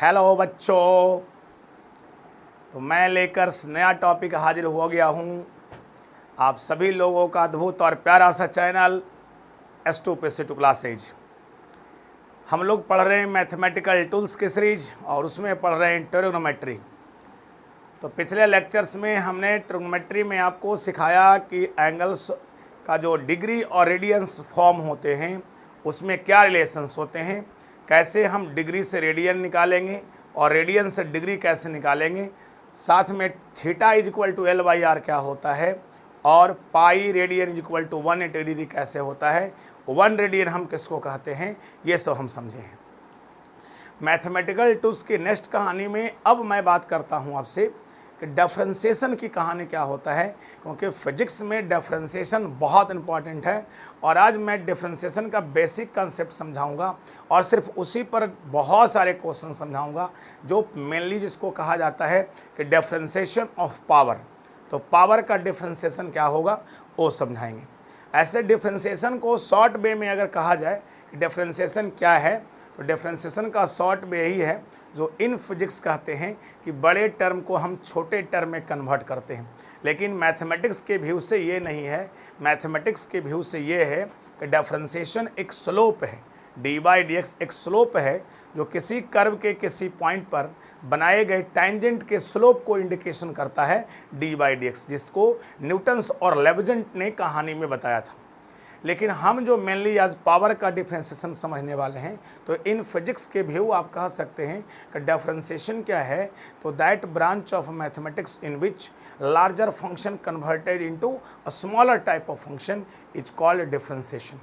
Hello बच्चों, तो मैं लेकर नया टॉपिक हाजिर हो गया हूँ। आप सभी लोगों का अद्भुत और प्यारा सा चैनल S2 पे क्लासेज। हम लोग पढ़ रहे हैं मैथमेटिकल टूल्स की सीरीज और उसमें पढ़ रहे हैं ट्रिग्नोमेट्री। तो पिछले लेक्चर्स में हमने ट्रिग्नोमेट्री में आपको सिखाया कि एंगल्स का जो डिग्री और रेडियंस फॉर्म होते हैं उसमें क्या रिलेशंस होते हैं, कैसे हम डिग्री से रेडियन निकालेंगे और रेडियन से डिग्री कैसे निकालेंगे, साथ में theta is equal to L by R क्या होता है और pi radian is equal to 180 degree कैसे होता है, 1 रेडियन हम किसको कहते हैं, ये सब हम समझे हैं। मैथमेटिकल टूल्स की नेक्स्ट कहानी में अब मैं बात करता हूँ आपसे कि डिफरेंशिएशन की कहानी क्या होता है, क्योंकि फिजिक्स में डिफरेंशिएशन बहुत इंपॉर्टेंट है और आज मैं डिफरेंशिएशन का बेसिक कंसेप्ट समझाऊंगा और सिर्फ उसी पर बहुत सारे क्वेश्चन समझाऊंगा जो मेनली जिसको कहा जाता है कि डिफरेंशिएशन ऑफ पावर। तो पावर का डिफरेंशिएशन क्या होगा वो समझाएंगे। ऐसे डिफरेंशिएशन को शॉर्ट वे में अगर कहा जाए कि डिफरेंशिएशन क्या है, तो डिफरेंशिएशन का शॉर्ट वे यही है जो इन फिजिक्स कहते हैं कि बड़े टर्म को हम छोटे टर्म में कन्वर्ट करते हैं। लेकिन मैथमेटिक्स के व्यू से ये नहीं है। मैथमेटिक्स के व्यू से ये है कि डिफरेंशिएशन एक स्लोप है, डी बाई डी एक्स एक स्लोप है जो किसी कर्व के किसी पॉइंट पर बनाए गए टेंजेंट के स्लोप को इंडिकेशन करता है डी बाई डी एक्स, जिसको न्यूटन्स और लेबजेंट ने कहानी में बताया था। लेकिन हम जो मेनली आज पावर का डिफरेंशिएशन समझने वाले हैं, तो इन फिजिक्स के व्यू आप कह सकते हैं कि डिफरेंशिएशन क्या है, तो that branch of mathematics in which larger function converted into a smaller type of function is called differentiation.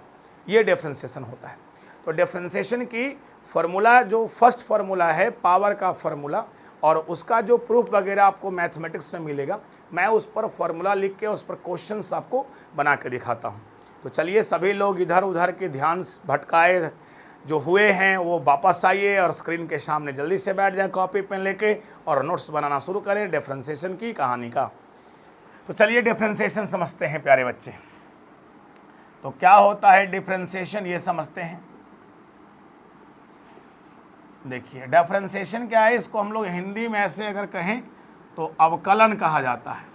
ये डिफरेंशिएशन होता है। तो डिफरेंशिएशन की फार्मूला जो फर्स्ट फार्मूला है पावर का फार्मूला, और उसका जो प्रूफ वगैरह आपको मैथमेटिक्स में मिलेगा, मैं उस पर फार्मूला लिख के उस पर क्वेश्चंस आपको बना के दिखाता हूँ। तो चलिए सभी लोग इधर उधर के ध्यान भटकाए जो हुए हैं वो वापस आइए और स्क्रीन के सामने जल्दी से बैठ जाए कॉपी पेन लेके और नोट्स बनाना शुरू करें डिफरेंशिएशन की कहानी का। तो चलिए डिफरेंशिएशन समझते हैं प्यारे बच्चे। तो क्या होता है डिफरेंशिएशन ये समझते हैं। देखिए डिफरेंशिएशन क्या है, इसको हम लोग हिंदी में ऐसे अगर कहें तो अवकलन कहा जाता है।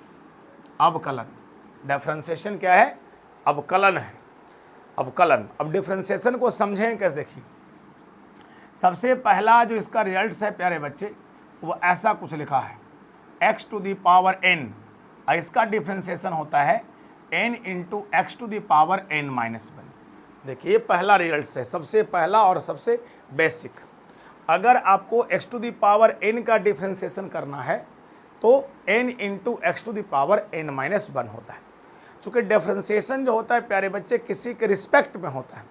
अवकलन, डिफरेंशिएशन क्या है, अवकलन है, अवकलन। अब डिफरेंशिएशन को समझें कैसे, देखिए सबसे पहला जो इसका रिजल्ट है प्यारे बच्चे वो ऐसा कुछ लिखा है x to the power n, इसका डिफरेंशिएशन होता है n into x to the power n minus 1। देखिए ये पहला रिजल्ट है, सबसे पहला और सबसे बेसिक। अगर आपको x to the power n का डिफरेंशिएशन करना है तो n into x to the power n minus 1 होता है। चूँकि डिफरेंशिएशन जो होता है प्यारे बच्चे किसी के रिस्पेक्ट में होता है,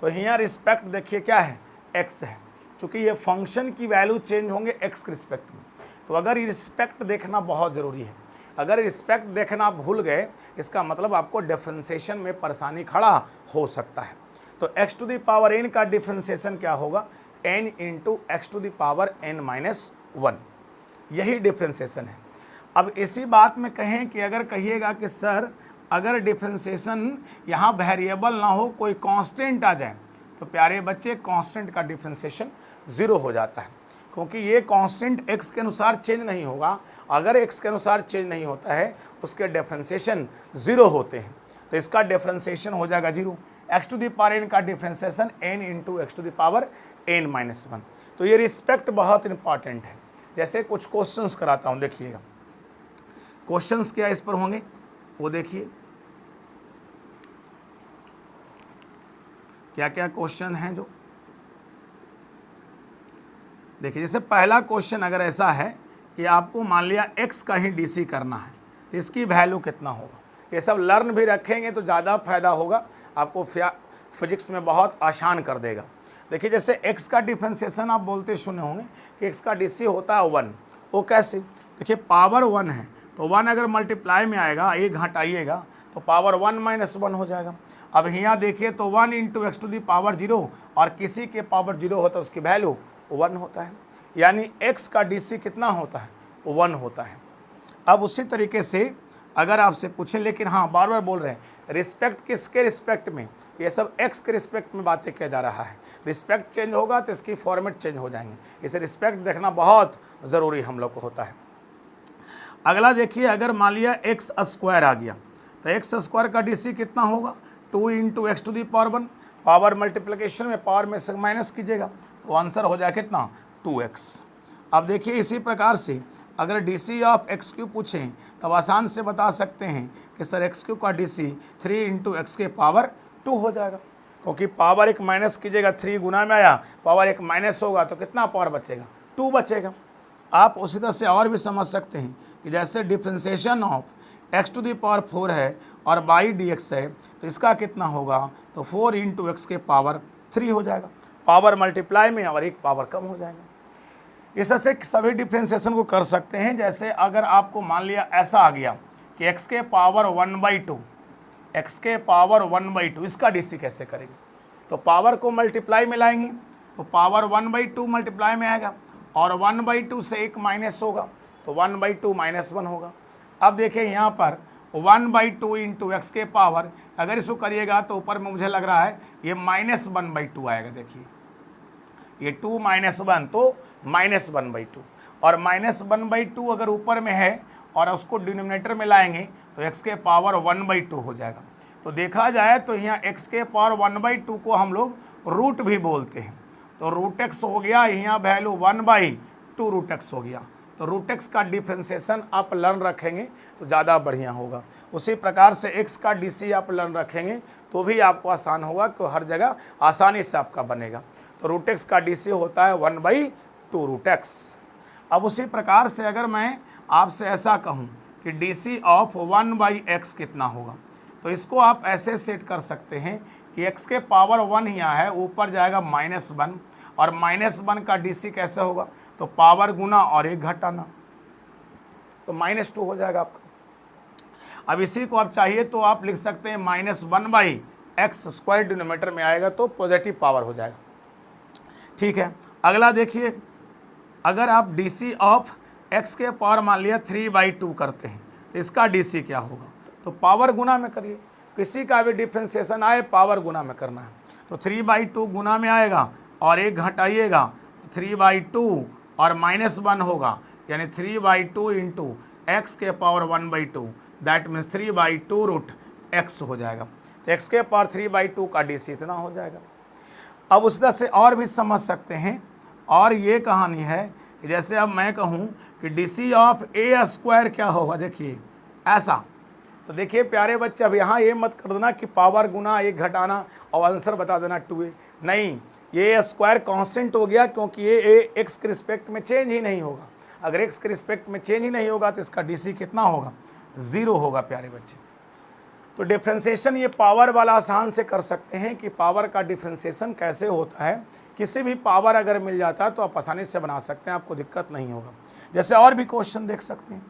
तो यहाँ रिस्पेक्ट देखिए क्या है, x है। चूँकि ये फंक्शन की वैल्यू चेंज होंगे x के रिस्पेक्ट में, तो अगर रिस्पेक्ट देखना बहुत ज़रूरी है। अगर रिस्पेक्ट देखना आप भूल गए इसका मतलब आपको डिफरेंशिएशन में परेशानी खड़ा हो सकता है। तो x to the power n का डिफरेंशिएशन क्या होगा, n into x to the power n minus 1, यही डिफरेंशिएशन है। अब इसी बात में कहें कि अगर कहिएगा कि सर अगर डिफरेंशिएशन यहाँ वेरिएबल ना हो, कोई कांस्टेंट आ जाए, तो प्यारे बच्चे कांस्टेंट का डिफरेंशिएशन 0 हो जाता है, क्योंकि ये कांस्टेंट x के अनुसार चेंज नहीं होगा। अगर x के अनुसार चेंज नहीं होता है उसके डिफरेंशिएशन 0 होते हैं, तो इसका डिफरेंशिएशन हो जाएगा 0। x to the power n का differentiation n into x to the power n minus 1। तो ये रिस्पेक्ट बहुत इंपॉर्टेंट है। जैसे कुछ क्वेश्चंस कराता हूँ, देखिएगा क्वेश्चंस क्या इस पर होंगे वो देखिए क्या क्या क्वेश्चन हैं जो देखिए। जैसे पहला क्वेश्चन अगर ऐसा है कि आपको मान लिया x का ही डीसी करना है, तो इसकी वैल्यू कितना होगा। ये सब लर्न भी रखेंगे तो ज़्यादा फायदा होगा, आपको फिजिक्स में बहुत आसान कर देगा। देखिए जैसे x का डिफरेंशिएशन आप बोलते सुने होंगे कि x का डीसी होता है 1। वो कैसे, देखिए पावर 1 है तो 1 अगर मल्टीप्लाई में आएगा, एक घटाइएगा तो पावर 1 माइनस 1 हो जाएगा। अब यहाँ देखिए तो 1 into x to the power 0, और किसी के पावर 0 होता है उसकी वैल्यू 1 होता है, यानी x का डीसी कितना होता है, 1 होता है। अब उसी तरीके से अगर आपसे पूछें, लेकिन हाँ बार बार बोल रहे हैं रिस्पेक्ट किसके रिस्पेक्ट में, ये सब x के रिस्पेक्ट में बातें किया जा रहा है। रिस्पेक्ट चेंज होगा तो इसकी फॉर्मेट चेंज हो जाएंगे, इसे रिस्पेक्ट देखना बहुत ज़रूरी हम लोग को होता है। अगला देखिए, अगर मान लिया एक्स स्क्वायर आ गया तो एक्स स्क्वायर का DC कितना होगा, 2 × x⁴ पावर मल्टीप्लिकेशन में पावर में से माइनस कीजिएगा तो आंसर हो जाए कितना, 2x। अब देखिए इसी प्रकार से अगर DC ऑफ x³ पूछें तब आसान से बता सकते हैं कि सर x³ का DC 3 × x⁻² हो जाएगा, क्योंकि पावर एक माइनस कीजिएगा, 3 गुना में आया, पावर एक माइनस होगा तो कितना पावर बचेगा, 2 बचेगा। आप उसी तरह से और भी समझ सकते हैं कि जैसे डिफ्रेंसिएशन ऑफ x⁴ है और बाई dx है तो इसका कितना होगा, तो 4 × x⁻³ हो जाएगा, पावर मल्टीप्लाई में और एक पावर कम हो जाएगा। इस तरह से सभी डिफ्रेंसिएशन को कर सकते हैं। जैसे अगर आपको मान लिया ऐसा आ गया कि x⁻² इसका DC कैसे करेंगे, तो पावर को मल्टीप्लाई में लाएंगे तो पावर 1/2 मल्टीप्लाई में आएगा और 1/2 से एक माइनस होगा तो 1/2 -1 होगा। अब देखिए यहाँ पर 1/2 × x⁻, अगर इसको करिएगा तो ऊपर में मुझे लग रहा है ये -1/2 आएगा। देखिए ये 2 - 1 तो -1/2 और -1/2 अगर ऊपर में है और उसको डिनोमिनेटर में लाएंगे तो x⁻1/2 हो जाएगा। तो देखा जाए तो यहाँ x⁻1/2 को हम लोग रूट भी बोलते हैं, तो √x हो गया, यहाँ वैल्यू 1/2 √x हो गया। तो √x का डिफ्रेंसिएशन आप लर्न रखेंगे तो ज़्यादा बढ़िया होगा। उसी प्रकार से x का DC आप लर्न रखेंगे तो भी आपको आसान होगा, कि हर जगह आसानी से आपका बनेगा। तो √x का DC होता है 1/2 √x। अब उसी प्रकार से अगर मैं आपसे ऐसा कहूँ कि DC ऑफ 1/x कितना होगा, तो इसको आप ऐसे सेट कर सकते हैं कि x⁻1 यहाँ है, ऊपर जाएगा -1 और -1 का DC कैसे होगा, तो पावर गुना और एक घटाना, तो -2 हो जाएगा आपका। अब इसी को आप चाहिए तो आप लिख सकते हैं -1/x² डिनोमिनेटर में आएगा तो पॉजिटिव पावर हो जाएगा। ठीक है, अगला देखिए, अगर आप DC ऑफ x⁻, मान लिया 3/2 करते हैं तो इसका DC क्या होगा, तो पावर गुना में करिए, किसी का भी डिफ्रेंसिएशन आए पावर गुना में करना है। तो 3/2 गुना में आएगा और एक घटाइएगा 3/2 और -1 होगा, यानी 3/2 × x⁻1/2 दैट मीन्स 3/2 √x हो जाएगा। तो x⁻3 3/2 का DC इतना हो जाएगा। अब उस तरह से और भी समझ सकते हैं, और ये कहानी है कि जैसे अब मैं कहूँ कि DC ऑफ a² क्या होगा, देखिए ऐसा। तो देखिए प्यारे बच्चे, अब यहाँ ये मत कर देना कि पावर गुना एक घटाना और आंसर बता देना 2a, नहीं, ये स्क्वायर कांस्टेंट हो गया, क्योंकि ये x के रिस्पेक्ट में चेंज ही नहीं होगा। अगर x के रिस्पेक्ट में चेंज ही नहीं होगा तो इसका DC कितना होगा, 0 होगा प्यारे बच्चे। तो डिफ्रेंसिएशन ये पावर वाला आसान से कर सकते हैं कि पावर का डिफ्रेंसिएशन कैसे होता है। किसी भी पावर अगर मिल जाता है तो आप आसानी से बना सकते हैं, आपको दिक्कत नहीं होगा। जैसे और भी क्वेश्चन देख सकते हैं,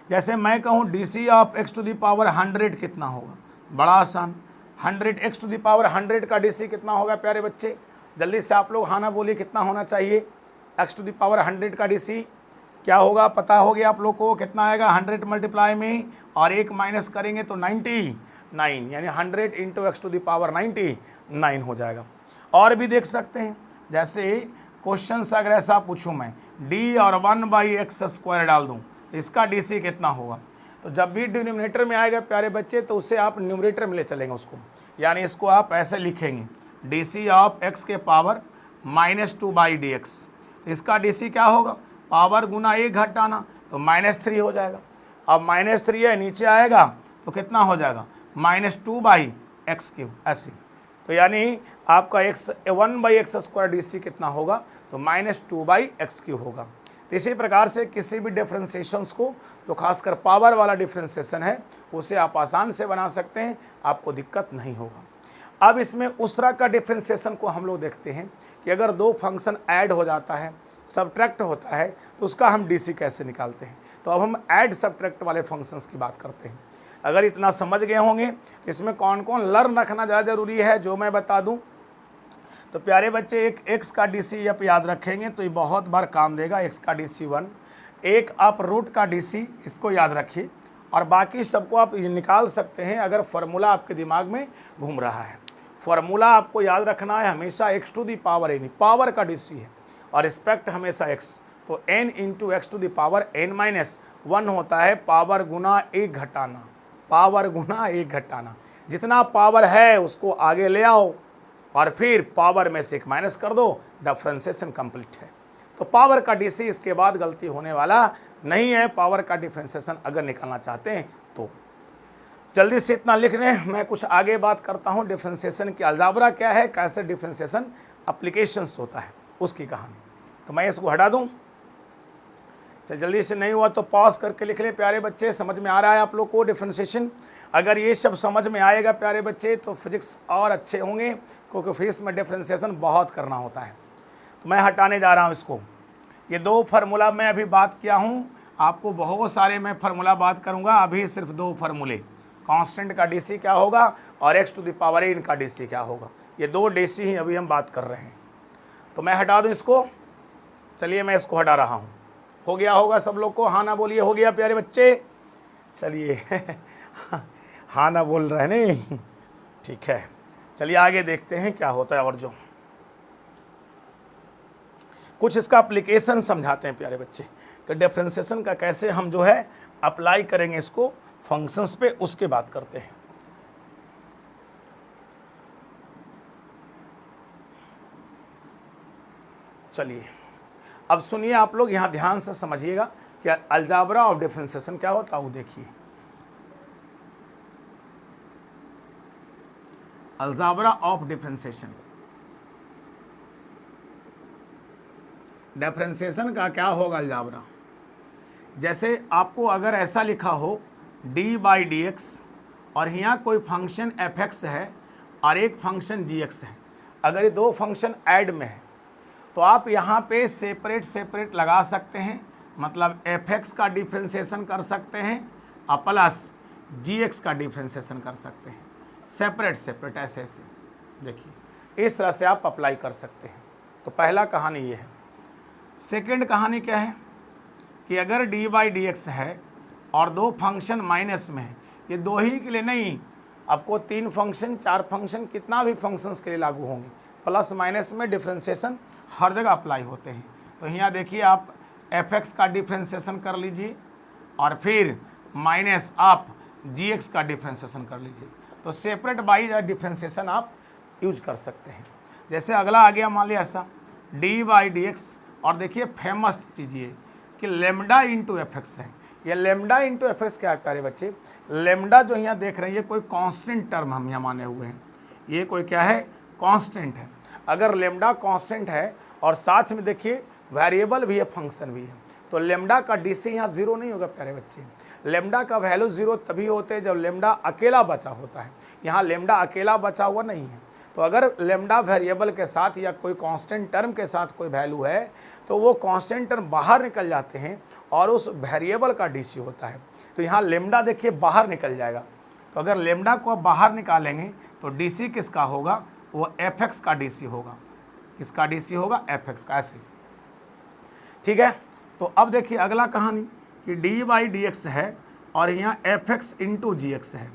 जैसे मैं कहूँ DC ऑफ x⁻100 कितना होगा, बड़ा आसान, 100 x⁻100 का DC कितना होगा प्यारे बच्चे, जल्दी से आप लोग हाँ ना बोलिए कितना होना चाहिए। x⁻100 का DC क्या होगा, पता हो गया आप लोग को, कितना आएगा, 100 मल्टीप्लाई में और एक माइनस करेंगे तो 99, यानी 100 × x⁻99 हो जाएगा। और भी देख सकते हैं, जैसे क्वेश्चन से अगर ऐसा पूछूं मैं D और 1/x² डाल दूं तो इसका DC कितना होगा, तो जब भी डिनोमिनेटर में आएगा प्यारे बच्चे तो उसे आप न्यूमरेटर में ले चलेंगे उसको, यानी इसको आप ऐसे लिखेंगे DC ऑफ x⁻2 dx। इसका DC क्या होगा, पावर गुना एक घटाना तो -3 हो जाएगा। अब -3 है, नीचे आएगा तो कितना हो जाएगा, -2/x³ ऐसे। तो यानी आपका 1/x² DC कितना होगा, तो -2/x³ होगा। तो इसी प्रकार से किसी भी डिफ्रेंसिएशंस को, जो खासकर पावर वाला डिफ्रेंसिएशन है, उसे आप आसान से बना सकते हैं, आपको दिक्कत नहीं होगा। अब इसमें उस तरह का डिफ्रेंसिएशन को हम लोग देखते हैं कि अगर दो फंक्शन ऐड हो जाता है, सब्ट्रैक्ट होता है, तो उसका हम DC कैसे निकालते हैं। तो अब हम ऐड सब्ट्रैक्ट वाले फंक्शंस की बात करते हैं। अगर इतना समझ गए होंगे तो इसमें कौन कौन लर्न रखना ज़्यादा ज़रूरी है, जो मैं बता दूं। तो प्यारे बच्चे, एक x का DC आप याद रखेंगे तो ये बहुत बार काम देगा, x का DC 1। एक आप रूट का DC, इसको याद रखिए, और बाकी सबको आप ये निकाल सकते हैं अगर फार्मूला आपके दिमाग में घूम रहा है। फार्मूला आपको याद रखना है हमेशा x to the power n, power का डीसी है और रिस्पेक्ट हमेशा x, तो n into x to the power n-1 होता है पावर गुना 1 घटाना, पावर गुना 1 घटाना। जितना पावर है उसको आगे ले आओ और फिर पावर में से 1 माइनस कर दो, डिफरेंशिएशन कंप्लीट है। तो पावर का डीसी इसके बाद गलती होने वाला नहीं है, पावर का डिफरेंशिएशन अगर निकालना चाहते हैं तो। जल्दी से इतना लिख लें, मैं कुछ आगे बात करता हूँ डिफरेंशिएशन की अलजाब्रा क्या है, कैसे डिफरेंशिएशन एप्लीकेशंस होता है उसकी कहानी। तो मैं इसको हटा दूँ, चल जल्दी से नहीं हुआ तो पॉज करके लिख ले प्यारे बच्चे। समझ में आ रहा है आप लोग को डिफरेंशिएशन? अगर ये सब समझ में आएगा प्यारे बच्चे तो फिजिक्स और अच्छे होंगे, क्योंकि फिजिक्स में डिफरेंशिएशन बहुत करना होता है। तो मैं हटाने जा रहा हूँ इसको। ये 2 फार्मूला मैं अभी बात किया हूँ, आपको बहुत सारे मैं फार्मूला बात करूँगा, अभी सिर्फ 2 फार्मूले, कांस्टेंट का डीसी क्या होगा और x to the power n का डीसी क्या होगा, ये 2 डीसी ही अभी हम बात कर रहे हैं। तो मैं हटा दूँ इसको, चलिए मैं इसको हटा रहा हूँ। हो गया होगा सब लोग को? हाँ ना बोलिए, हो गया प्यारे बच्चे? चलिए हाँ ना बोल रहे हैं नहीं, ठीक है। चलिए आगे देखते हैं क्या होता है। और जो कुछ इसका एप्लीकेशन समझाते हैं प्यारे बच्चे कि डिफरेंशिएशन का कैसे हम जो है अप्लाई करेंगे इसको फंक्शंस पे, उसके बात करते हैं। चलिए अब सुनिए आप लोग, यहाँ ध्यान से समझिएगा कि अलजाब्रा ऑफ डिफरेंशिएशन क्या होता है वो देखिए। अलजाब्रा ऑफ डिफरेंशिएशन, डिफरेंशिएशन का क्या होगा अलजाब्रा? जैसे आपको अगर ऐसा लिखा हो d/dx और यहाँ कोई फंक्शन f(x) है और एक फंक्शन g(x) है, अगर ये 2 फंक्शन ऐड में है तो आप यहाँ पे सेपरेट लगा सकते हैं, मतलब f(x) का डिफरेंशिएशन कर सकते हैं और प्लस g(x) का डिफरेंशिएशन कर सकते हैं, सेपरेट ऐसे देखिए, इस तरह से आप अप्लाई कर सकते हैं। तो पहला कहानी ये है। सेकंड कहानी क्या है कि अगर d/dx है और 2 फंक्शन माइनस में है, ये 2 ही के लिए नहीं, आपको 3 फंक्शन 4 फंक्शन कितना भी फंक्शंस के लिए लागू होंगे, प्लस माइनस में डिफरेंशिएशन हर जगह अप्लाई होते हैं। तो यहाँ देखिए आप f(x) का डिफरेंशिएशन कर लीजिए और फिर माइनस आप g(x) का डिफरेंशिएशन कर लीजिए, तो सेपरेट बाई डिफरेंशिएशन आप यूज कर सकते हैं। जैसे अगला आ गया, मान लिया ऐसा d/dx और देखिए फेमस चीज़ ये कि लेमडा इंटू f(x) है। ये लेमडा इंटू f(x) क्या है प्यारे बच्चे? लेमडा जो यहाँ देख रहे हैं ये कोई कांस्टेंट टर्म हम यहाँ माने हुए हैं, ये कोई क्या है? कांस्टेंट है। अगर लेमडा कांस्टेंट है और साथ में देखिए वेरिएबल भी है, फंक्शन भी है, तो लेमडा का डीसी यहाँ 0 नहीं होगा प्यारे बच्चे। लेमडा का वैल्यू 0 तभी होते हैं जब लेमडा अकेला बचा होता है, यहाँ लेमडा अकेला बचा हुआ नहीं है। तो अगर लेमडा वेरिएबल के साथ या कोई कांस्टेंट टर्म के साथ कोई वैल्यू है तो वो कांस्टेंट टर्म बाहर निकल जाते हैं और उस वेरिएबल का डीसी होता है। तो यहाँ लेमडा देखिए बाहर निकल जाएगा, तो अगर लेमडा को बाहर निकालेंगे तो डीसी किसका होगा? वो f(x) का डीसी होगा। किसका डीसी होगा? f(x) का, ऐसे, ठीक है। तो अब देखिए अगला कहानी कि d/dx है और यहाँ f(x) इंटू g(x) है,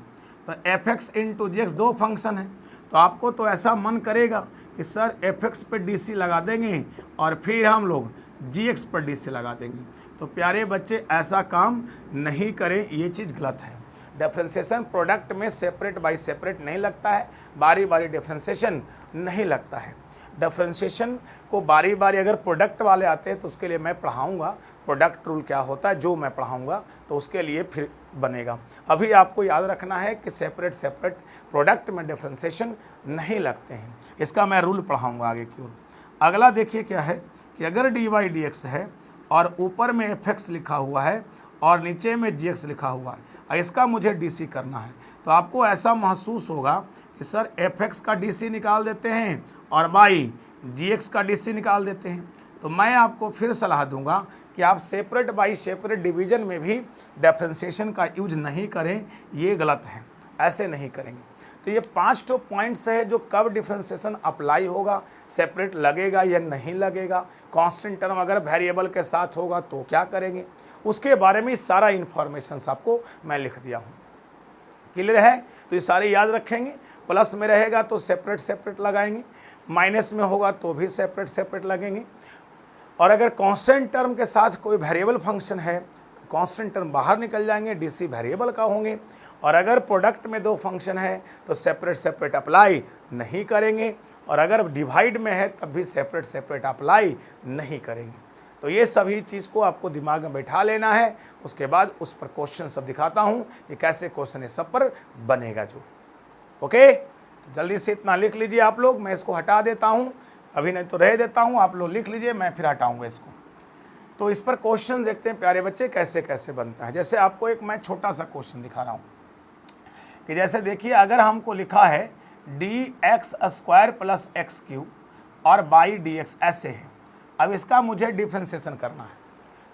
तो f(x) इंटू g(x) 2 फंक्शन है, तो आपको तो ऐसा मन करेगा कि सर f(x) पे डीसी लगा देंगे और फिर हम लोग g(x) पर डीसी लगा देंगे। तो प्यारे बच्चे ऐसा काम नहीं करें, ये चीज़ गलत है। डिफरेंशिएशन प्रोडक्ट में सेपरेट बाई सेपरेट नहीं लगता है, बारी बारी डिफरेंशिएशन नहीं लगता है। डिफरेंशिएशन को बारी बारी अगर प्रोडक्ट वाले आते हैं तो उसके लिए मैं पढ़ाऊँगा प्रोडक्ट रूल क्या होता है, जो मैं पढ़ाऊँगा तो उसके लिए फिर बनेगा। अभी आपको याद रखना है कि सेपरेट प्रोडक्ट में डिफरेंशिएशन नहीं लगते हैं, इसका मैं रूल पढ़ाऊँगा आगे की ओर। अगला देखिए क्या है कि अगर d/dx है और ऊपर में f(x) लिखा हुआ है और नीचे में g(x) लिखा हुआ है, इसका मुझे डीसी करना है, तो आपको ऐसा महसूस होगा कि सर f(x) का डीसी निकाल देते हैं और बाई g(x) का डीसी निकाल देते हैं। तो मैं आपको फिर सलाह दूंगा कि आप सेपरेट बाई सेपरेट डिवीजन में भी डिफरेंशिएशन का यूज नहीं करें, ये गलत है, ऐसे नहीं करेंगे। तो ये 5 पॉइंट्स है जो कब डिफरेंशिएशन अप्लाई होगा, सेपरेट लगेगा या नहीं लगेगा, कांस्टेंट टर्म अगर वेरिएबल के साथ होगा तो क्या करेंगे, उसके बारे में सारा इन्फॉर्मेशन आपको मैं लिख दिया हूँ। क्लियर है? तो ये सारे याद रखेंगे। प्लस में रहेगा तो सेपरेट सेपरेट लगाएंगे, माइनस में होगा तो भी सेपरेट सेपरेट लगेंगे। और अगर कांस्टेंट टर्म के साथ कोई वेरिएबल फंक्शन है तो कांस्टेंट टर्म बाहर निकल जाएंगे, डीसी वेरिएबल का होंगे। और अगर प्रोडक्ट में दो फंक्शन है तो सेपरेट सेपरेट अप्लाई नहीं करेंगे, और अगर डिवाइड में है तब भी सेपरेट सेपरेट अप्लाई नहीं करेंगे। तो ये सभी चीज़ को आपको दिमाग में बैठा लेना है। उसके बाद उस पर क्वेश्चन सब दिखाता हूँ कि कैसे क्वेश्चन इस सब पर बनेगा जो। ओके, तो जल्दी से इतना लिख लीजिए आप लोग। मैं इसको हटा देता हूँ, अभी नहीं तो रह देता हूँ, आप लोग लिख लीजिए, मैं फिर हटाऊँगा इसको। तो इस पर क्वेश्चन देखते हैं प्यारे बच्चे कैसे कैसे बनता है। जैसे आपको एक मैं छोटा सा क्वेश्चन दिखा रहा हूँ कि जैसे देखिए, अगर हमको लिखा है dx² प्लस एक्स क्यूब और बाई dx ऐसे है। अब इसका मुझे डिफ्रेंसिएशन करना है,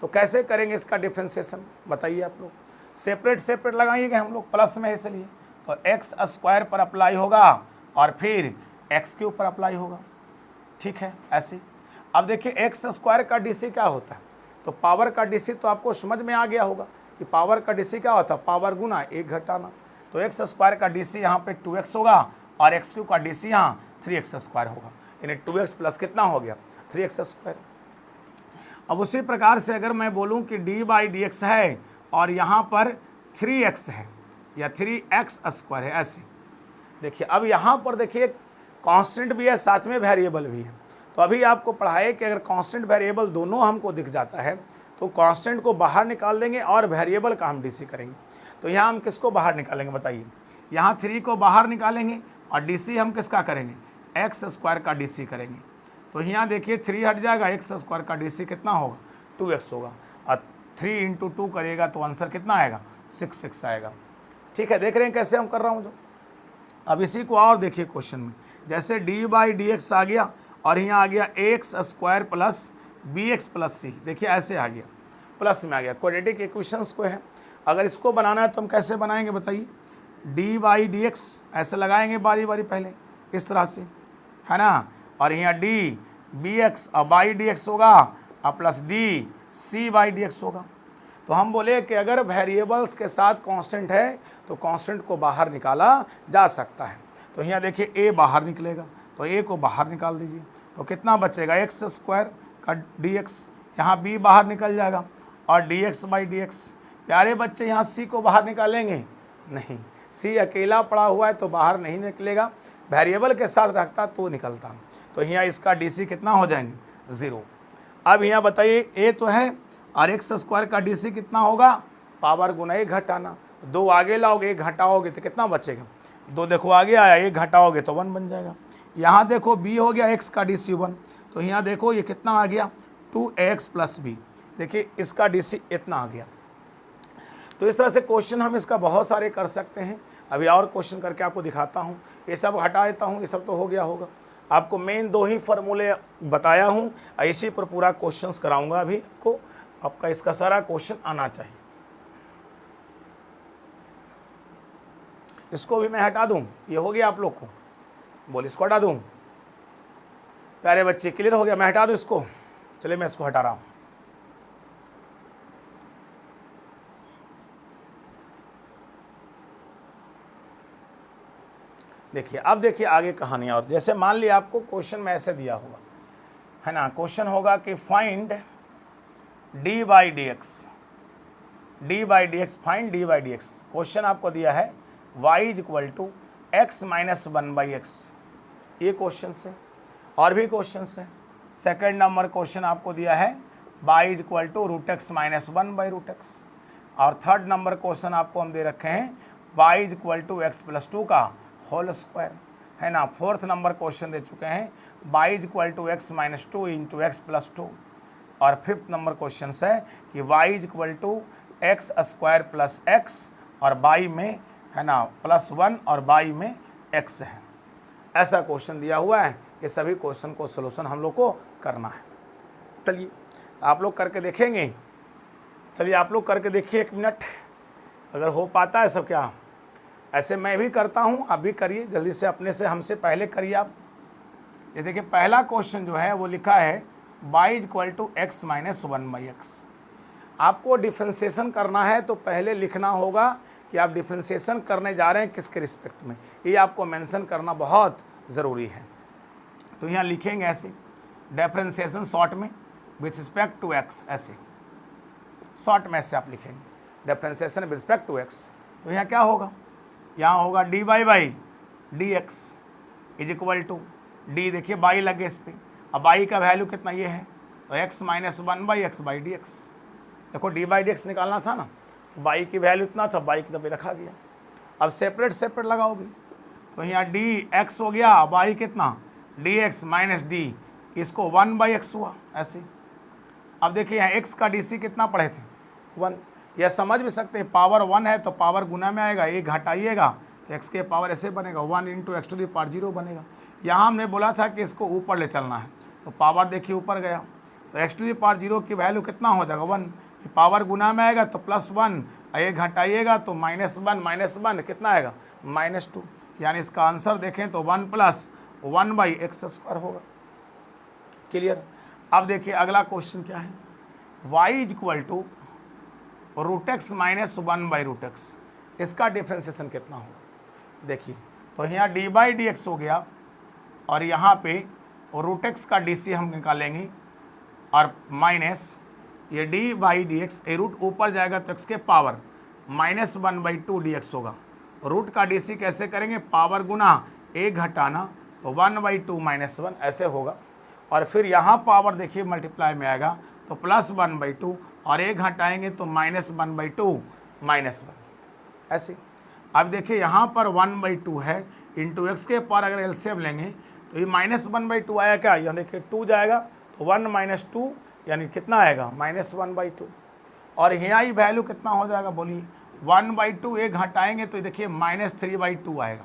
तो कैसे करेंगे इसका डिफ्रेंसिएशन बताइए आप लोग। सेपरेट सेपरेट लगाइएगा हम लोग, प्लस में इसलिए तो x² पर अप्लाई होगा और फिर एक्स क्यूब पर अप्लाई होगा। ठीक है, ऐसे। अब देखिए x² का डीसी क्या होता है, तो पावर का डीसी तो आपको समझ में आ गया होगा कि पावर का डीसी क्या होता है, पावर गुना 1 घटाना। तो x² का डीसी यहाँ पे 2x होगा और एक्स क्यूब का डीसी यहाँ 3x² होगा, यानी 2x प्लस कितना हो गया 3x²। अब उसी प्रकार से अगर मैं बोलूँ कि d/dx है और यहाँ पर 3x है या 3x² है, ऐसे देखिए। अब यहाँ पर देखिए कांस्टेंट भी है साथ में वेरिएबल भी है। तो अभी आपको पढ़ाए कि अगर कांस्टेंट वेरिएबल दोनों हमको दिख जाता है तो कांस्टेंट को बाहर निकाल देंगे और वेरिएबल का हम डीसी करेंगे। तो यहाँ हम किसको बाहर निकालेंगे बताइए, यहाँ 3 को बाहर निकालेंगे और डीसी हम किसका करेंगे, x² का डीसी करेंगे। तो यहाँ देखिए 3 हट जाएगा, x² का डीसी कितना होगा 2x होगा, और 3 × 2 करिएगा तो आंसर कितना आएगा 6 आएगा। ठीक है, देख रहे हैं कैसे हम कर रहा हूँ जो। अब इसी को और देखिए क्वेश्चन में, जैसे d/dx आ गया और यहाँ आ गया ax² plus bx plus c। देखिए ऐसे आ गया, प्लस में आ गया। क्वाड्रेटिक इक्वेशंस को है, अगर इसको बनाना है तो हम कैसे बनाएंगे बताइए। d/dx ऐसे लगाएंगे बारी बारी, पहले इस तरह से है ना, और यहाँ dbx और बाई dx होगा और प्लस dc/dx होगा। तो हम बोले कि अगर वेरिएबल्स के साथ कांस्टेंट है तो कांस्टेंट को बाहर निकाला जा सकता है। तो यहाँ देखिए a बाहर निकलेगा, तो a को बाहर निकाल दीजिए, तो कितना बचेगा x² का dx, यहाँ b बाहर निकल जाएगा और dx/dx। प्यारे बच्चे यहाँ c को बाहर निकालेंगे नहीं, c अकेला पड़ा हुआ है तो बाहर नहीं निकलेगा, वेरिएबल के साथ रखता तो निकलता। तो यहाँ इसका डीसी कितना हो जाएंगे 0। अब यहाँ बताइए a तो है और x² का डीसी कितना होगा, पावर गुना 1 घटाना। 2 आगे लाओगे 1 घटाओगे तो कितना बचेगा, 2 देखो आगे आया, 1 घटाओगे तो 1 बन जाएगा। यहाँ देखो b हो गया x का डीसी 1, तो यहाँ देखो ये कितना आ गया 2x प्लस b। देखिए इसका डीसी इतना आ गया। तो इस तरह से क्वेश्चन हम इसका बहुत सारे कर सकते हैं। अभी और क्वेश्चन करके आपको दिखाता हूँ, ये सब हटा देता हूँ, ये सब तो हो गया होगा। आपको मेन 2 ही फार्मूले बताया हूँ, इसी पर पूरा क्वेश्चंस कराऊंगा अभी आपको। आपका इसका सारा क्वेश्चन आना चाहिए। इसको भी मैं हटा दूं, ये हो गया आप लोग को, बोल इसको हटा दूं। प्यारे बच्चे क्लियर हो गया, मैं हटा दूं इसको। चलिए मैं इसको हटा रहा हूं। देखिए अब देखिए आगे कहानी। और जैसे मान लिया आपको क्वेश्चन में ऐसे दिया होगा है ना, क्वेश्चन होगा कि find d/dx, find d/dx। Question आपको दिया है y = x - 1/x, ये क्वेश्चन है। और भी क्वेश्चन है। सेकंड नंबर क्वेश्चन आपको दिया है y = √x - 1/√x। और थर्ड नंबर क्वेश्चन आपको हम दे रखे हैं y = x + 2 का होल स्क्वायर, है ना। फोर्थ नंबर क्वेश्चन दे चुके हैं y = x - 2 × x + 2। और फिफ्थ नंबर क्वेश्चन है कि y = x² + x और बाई में है ना +1 और बाई में x है। ऐसा क्वेश्चन दिया हुआ है। ये सभी क्वेश्चन को सलूशन हम लोग को करना है। चलिए आप लोग करके देखेंगे। चलिए आप लोग करके देखिए 1 मिनट, अगर हो पाता है सब। क्या ऐसे मैं भी करता हूँ, आप भी करिए जल्दी से, अपने से हमसे पहले करिए आप। ये देखिए पहला क्वेश्चन जो है वो लिखा है y = x - 1/x। आपको डिफ्रेंशिएशन करना है तो पहले लिखना होगा कि आप डिफ्रेंशिएशन करने जा रहे हैं किसके रिस्पेक्ट में, ये आपको मेंशन करना बहुत ज़रूरी है। तो यहाँ लिखेंगे ऐसे डिफ्रेंशिएशन शॉर्ट में विथ रिस्पेक्ट टू एक्स, ऐसे शॉर्ट में ऐसे आप लिखेंगे differentiation with respect to x. तो यहाँ क्या होगा, यहाँ होगा d y by d x is equal to d, देखिए बाई लगे इस पर, अब बाई का वैल्यू कितना ये है तो x minus 1 by x by d x. देखो डी बाई डी एक्स निकालना था ना, तो बाई की वैल्यू इतना था, बाई की दबे रखा गया। अब सेपरेट सेपरेट लगाओगे तो यहाँ डी एक्स हो गया, बाई कितना डी एक्स माइनस डी, इसको 1 बाई एक्स हुआ ऐसे। अब देखिए यहाँ एक्स का डी सी कितना पढ़े थे 1, यह समझ भी सकते हैं पावर 1 है तो पावर गुना में आएगा, एक घटाइएगा तो एक्स के पावर ऐसे बनेगा 1 into x to the power 0 बनेगा। यहाँ हमने बोला था कि इसको ऊपर ले चलना है तो पावर देखिए ऊपर गया, तो एक्स टू दी पावर 0 की वैल्यू कितना हो जाएगा 1, पावर गुना में आएगा तो +1, एक घटाइएगा तो -1 कितना आएगा -2, यानी इसका आंसर देखें तो 1 + 1 बाई एक्स स्क्वायर होगा। क्लियर। अब देखिए अगला क्वेश्चन क्या है, y is equal to √x minus 1 by √x, इसका डिफ्रेंशिएशन कितना होगा। देखिए तो यहाँ डी बाई डी एक्स हो गया और यहाँ पे √x का डी सी हम निकालेंगे और माइनस ये d by d x, a root ऊपर जाएगा तो x के पावर -1/2 डी एक्स होगा। रूट का डी सी कैसे करेंगे, पावर गुना एक घटाना तो 1/2 -1 ऐसे होगा। और फिर यहाँ पावर देखिए मल्टीप्लाई में आएगा तो +1/2 और एक घटाएंगे तो -1/2 -1 ऐसे। अब देखिए यहाँ पर 1/2 है इंटू एक्स के पावर अगर एलसीएम लेंगे तो ये -1/2 आया क्या, यहाँ देखिए 2 जाएगा तो 1 - 2 यानी कितना आएगा -1/2 और यहाँ ही वैल्यू कितना हो जाएगा बोलिए 1/2, एक घटाएंगे तो देखिए -3/2 आएगा।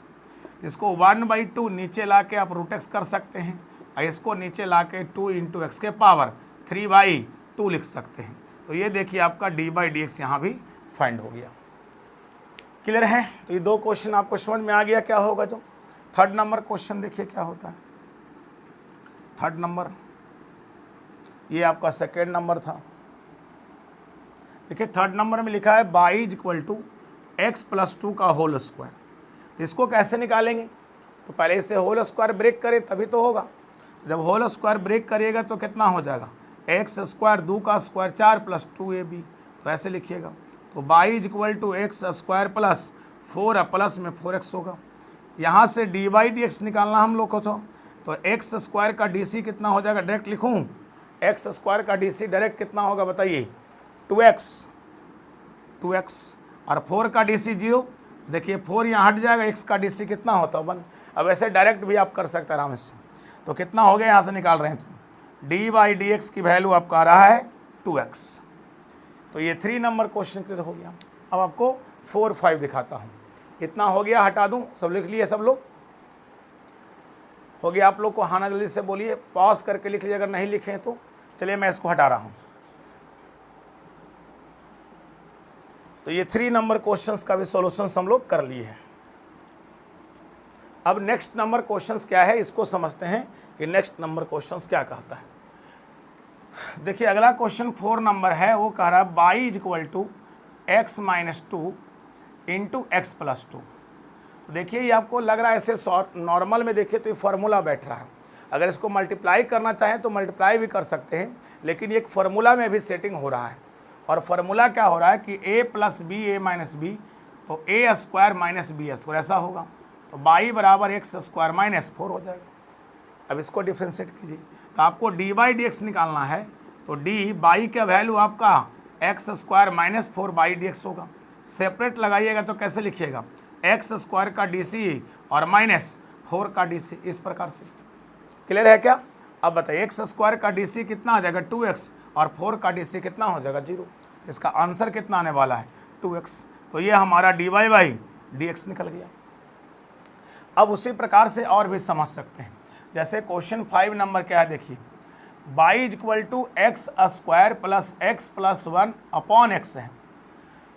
इसको 1/2 नीचे ला के आप √x कर सकते हैं और इसको नीचे ला के 2 इंटू एक्स के पावर 3/2 लिख सकते हैं। तो ये देखिए आपका डी बाई डी एक्स यहाँ भी फाइंड हो गया। क्लियर है। तो ये दो क्वेश्चन आपको समझ में आ गया क्या होगा। जो थर्ड नंबर क्वेश्चन देखिए क्या होता है। थर्ड नंबर ये आपका सेकेंड नंबर था। देखिए थर्ड नंबर में लिखा है y is equal to x plus 2 का होल स्क्वायर। इसको कैसे निकालेंगे, तो पहले इसे होल स्क्वायर ब्रेक करें तभी तो होगा। जब होल स्क्वायर ब्रेक करिएगा तो कितना हो जाएगा एक्स स्क्वायर 2 का स्क्वायर 4 प्लस 2ab, तो ऐसे लिखिएगा। तो y is equal to x square plus 4 plus में 4x होगा। यहाँ से डी बाई डी एक्स निकालना हम लोग को तो एक्स स्क्वायर का डी सी कितना हो जाएगा, डायरेक्ट लिखूँ एक्स स्क्वायर का डी सी डायरेक्ट कितना होगा बताइए 2x और 4 का डी सी 0, देखिए 4 यहाँ हट जाएगा, x का डी सी कितना होता है 1। अब ऐसे डायरेक्ट भी आप कर सकते हैं आराम से। तो कितना हो गया यहाँ से निकाल रहे हैं तो डी बाई डी एक्स की वैल्यू आपका आ रहा है 2x। तो ये 3 नंबर क्वेश्चन क्लियर हो गया। अब आपको 4, 5 दिखाता हूँ। इतना हो गया, हटा दूँ, सब लिख लिए सब लोग हो गया। आप लोग को हाँ जल्दी से बोलिए, पॉज करके लिख लीजिए अगर नहीं लिखे तो। चलिए मैं इसको हटा रहा हूँ। तो ये 3 नंबर क्वेश्चंस का भी सॉल्यूशंस हम लोग कर लिए हैं। अब नेक्स्ट नंबर क्वेश्चंस क्या है इसको समझते हैं कि नेक्स्ट नंबर क्वेश्चंस क्या कहता है। देखिए अगला क्वेश्चन 4 नंबर है, वो कह रहा है y is equal to x minus 2 into x plus 2। देखिए ये आपको लग रहा है ऐसे शॉर्ट नॉर्मल में देखिए तो ये फार्मूला बैठ रहा है। अगर इसको मल्टीप्लाई करना चाहें तो मल्टीप्लाई भी कर सकते हैं, लेकिन एक फार्मूला में भी सेटिंग हो रहा है। और फार्मूला क्या हो रहा है कि a plus b a minus b, तो a square minus b square ऐसा होगा। तो y बराबर एक्स स्क्वायर माइनस 4 हो जाएगा। अब इसको डिफ्रेंशिएट कीजिए तो आपको डी बाई डी एक्स निकालना है। तो डी बाई का वैल्यू आपका x square minus 4 by d x होगा। सेपरेट लगाइएगा तो कैसे लिखिएगा एक्स स्क्वायर का डी सी और माइनस 4 का डी सी, इस प्रकार से। क्लियर है क्या। अब बताइए एक्स स्क्वायर का डी सी कितना आ जाएगा 2x और 4 का डी सी कितना हो जाएगा 0। तो इसका आंसर कितना आने वाला है 2x। तो ये हमारा d y by d x निकल गया। अब उसी प्रकार से और भी समझ सकते हैं। जैसे क्वेश्चन 5 नंबर क्या है देखिए, y is equal to x square plus x plus 1 upon x है।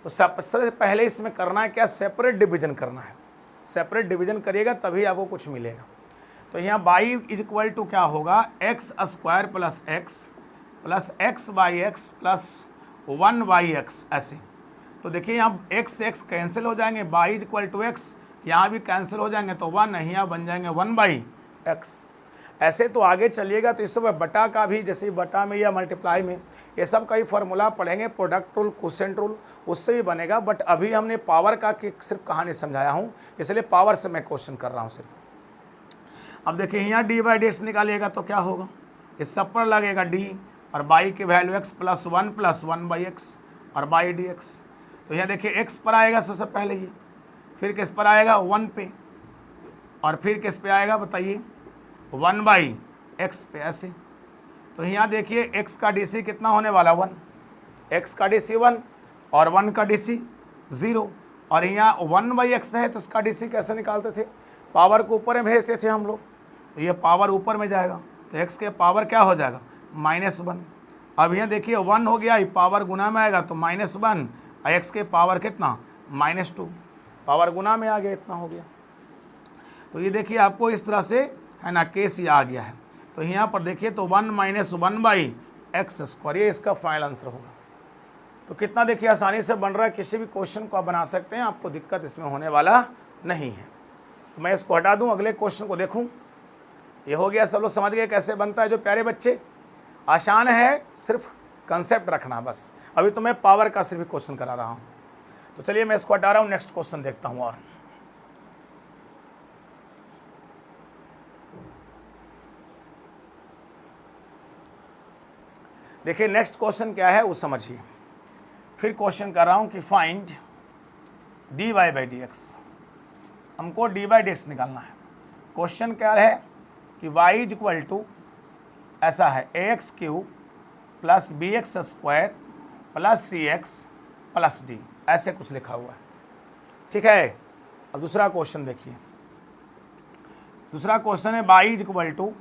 तो सबसे पहले इसमें करना है क्या, सेपरेट डिवीजन करना है। सेपरेट डिवीजन करिएगा तभी आपको कुछ मिलेगा। तो यहाँ y इज इक्वल टू क्या होगा x square plus x by x plus 1/x ऐसे। तो देखिए यहाँ x x कैंसिल हो जाएंगे, y इक्वल टू x यहाँ भी कैंसिल हो जाएंगे, तो 1 यहाँ बन जाएंगे 1/x। ऐसे तो आगे चलिएगा तो इस समय बटा का भी, जैसे बटा में या मल्टीप्लाई में ये सब का ही फॉर्मूला पढ़ेंगे, प्रोडक्ट रूल, क्वोशिएंट रूल, उससे भी बनेगा। बट अभी हमने पावर का सिर्फ कहानी समझाया हूँ, इसलिए पावर से मैं क्वेश्चन कर रहा हूँ सिर्फ। अब देखिए यहाँ d/dx निकालिएगा तो क्या होगा, इस सब पर लगेगा d और y की वैल्यू x + 1 + 1/x और y/dx। तो यहाँ देखिए x पर आएगा सबसे पहले ये, फिर किस पर आएगा 1 पे, और फिर किस पे आएगा बताइए 1/x पे ऐसे। तो यहाँ देखिए x का DC कितना होने वाला 1, x का DC 1 और 1 का DC 0, और यहाँ 1/x है तो उसका DC कैसे निकालते थे, पावर को ऊपर में भेजते थे हम लोग, तो ये पावर ऊपर में जाएगा तो x के पावर क्या हो जाएगा -1। अब यहाँ देखिए 1 हो गया, ये पावर गुना में आएगा तो -1, x के पावर कितना -2, पावर गुना में आ गया, इतना हो गया। तो ये देखिए आपको इस तरह से है ना केस ये आ गया है। तो यहाँ पर देखिए तो 1 - 1/x², ये इसका फाइनल आंसर होगा। तो कितना देखिए आसानी से बन रहा है, किसी भी क्वेश्चन को आप बना सकते हैं, आपको दिक्कत इसमें होने वाला नहीं है। तो मैं इसको हटा दूं, अगले क्वेश्चन को देखूं। ये हो गया, सब लोग समझ गए कैसे बनता है जो प्यारे बच्चे, आसान है, सिर्फ कंसेप्ट रखना बस। अभी तो मैं पावर का सिर्फ क्वेश्चन करा रहा हूँ। तो चलिए मैं इसको हटा रहा हूँ, नेक्स्ट क्वेश्चन देखता हूँ। और देखिए नेक्स्ट क्वेश्चन क्या है वो समझिए। फिर क्वेश्चन कर रहा हूँ कि फाइंड dy/dx, हमको dy/dx निकालना है। क्वेश्चन क्या है कि y = ऐसा है ax³ + bx² + cx + d, ऐसे कुछ लिखा हुआ है, ठीक है। अब दूसरा क्वेश्चन देखिए, दूसरा क्वेश्चन है y =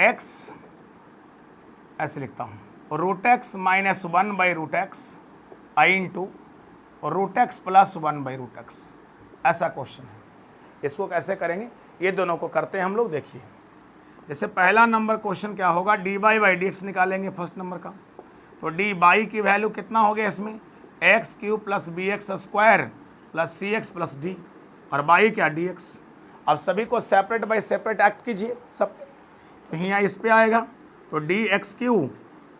x, ऐसे लिखता हूँ, √x - 1/√x i × √x + 1/√x, ऐसा क्वेश्चन है। इसको कैसे करेंगे, ये दोनों को करते हैं हम लोग। देखिए जैसे पहला नंबर क्वेश्चन क्या होगा, dy/dx निकालेंगे फर्स्ट नंबर का। तो dy की वैल्यू कितना हो गया इसमें, x³ + bx² + cx + d, और y क्या dx। अब सभी को सेपरेट बाय सेपरेट एक्ट कीजिए सब। तो यहाँ इस पे आएगा तो dx³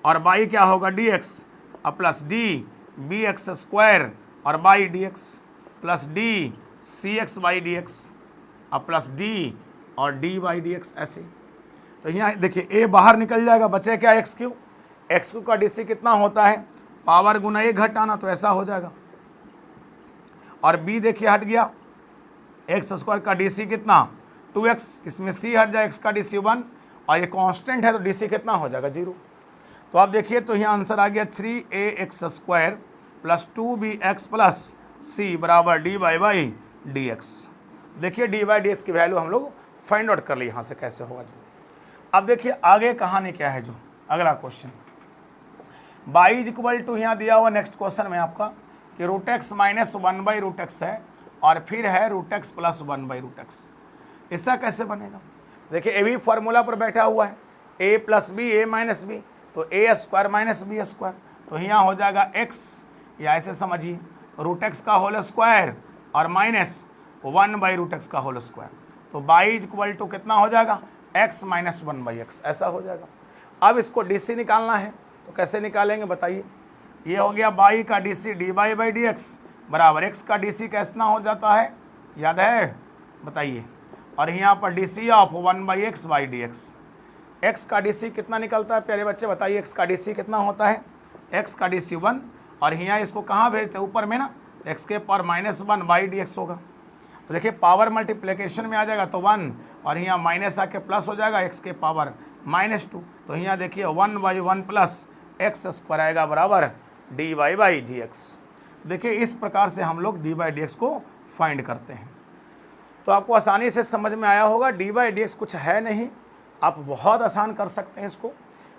और y क्या होगा dx, और प्लस d bx² और y dx plus d cx/dx और प्लस d और dy/dx ऐसे। तो यहाँ देखिए a बाहर निकल जाएगा, बचे क्या x³ का dc कितना होता है, पावर गुना 1 घटाना, तो ऐसा हो जाएगा। और b देखिए हट गया, x² का dc कितना 2x, इसमें c हट जाए, x का dc 1, और ये कांस्टेंट है तो dc कितना हो जाएगा 0। तो आप देखिए तो यहाँ आंसर आ गया 3ax² + 2bx + c = dy/dx। देखिए dy/dx की वैल्यू हम लोग फाइंड आउट कर ली यहाँ से कैसे होगा जो। अब देखिए आगे कहानी क्या है, जो अगला क्वेश्चन y = यहाँ दिया हुआ नेक्स्ट क्वेश्चन में आपका कि √x - 1/√x है, और फिर है √x + 1/√x। इसका कैसे बनेगा, देखिए ए भी फार्मूला पर बैठा हुआ है, a + b a - b, तो a² - b², तो यहाँ हो जाएगा x, या ऐसे समझिए √x का होल स्क्वायर और -1/√x का होल स्क्वायर। तो y = कितना हो जाएगा x - 1/x, ऐसा हो जाएगा। अब इसको dc निकालना है, तो कैसे निकालेंगे बताइए। ये हो गया y का dc dy/dx बराबर x का dc कैसा हो जाता है, याद है बताइए। और यहाँ पर dc ऑफ 1/x/dx, x का dc कितना निकलता है प्यारे बच्चे बताइए, x का dc कितना होता है, x का dc 1, और यहाँ इसको कहाँ भेजते हैं ऊपर में ना, x के पावर -1/dx होगा। तो देखिए पावर मल्टीप्लिकेशन में आ जाएगा तो 1, और यहाँ माइनस आके प्लस हो जाएगा, x के पावर -2, तो यहाँ देखिए 1/1 + x² आएगा बराबर dy/dx। तो देखिए इस प्रकार से हम लोग dy/dx को फाइंड करते हैं। तो आपको आसानी से समझ में आया होगा, dy/dx कुछ है नहीं, आप बहुत आसान कर सकते हैं इसको।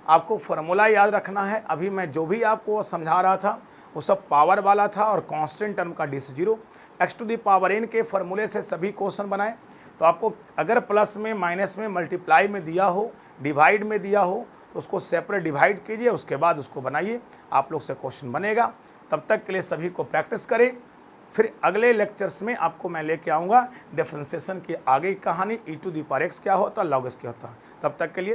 आपको फार्मूला याद रखना है। अभी मैं जो भी आपको समझा रहा था वो सब पावर वाला था, और कांस्टेंट टर्म का dc 0, x⁴n के फार्मूले से सभी क्वेश्चन बनाए। तो आपको अगर प्लस में, माइनस में, मल्टीप्लाई में दिया हो, डिवाइड में दिया हो, तो उसको सेपरेट डिवाइड कीजिए, उसके बाद उसको बनाइए, आप लोग से क्वेश्चन बनेगा। तब तक के लिए सभी को प्रैक्टिस करें। फिर अगले लेक्चर्स में आपको मैं लेके आऊँगा डिफरेंशिएशन की आगे की कहानी, e to the power x क्या होता है, log s क्या होता है। तब तक के लिए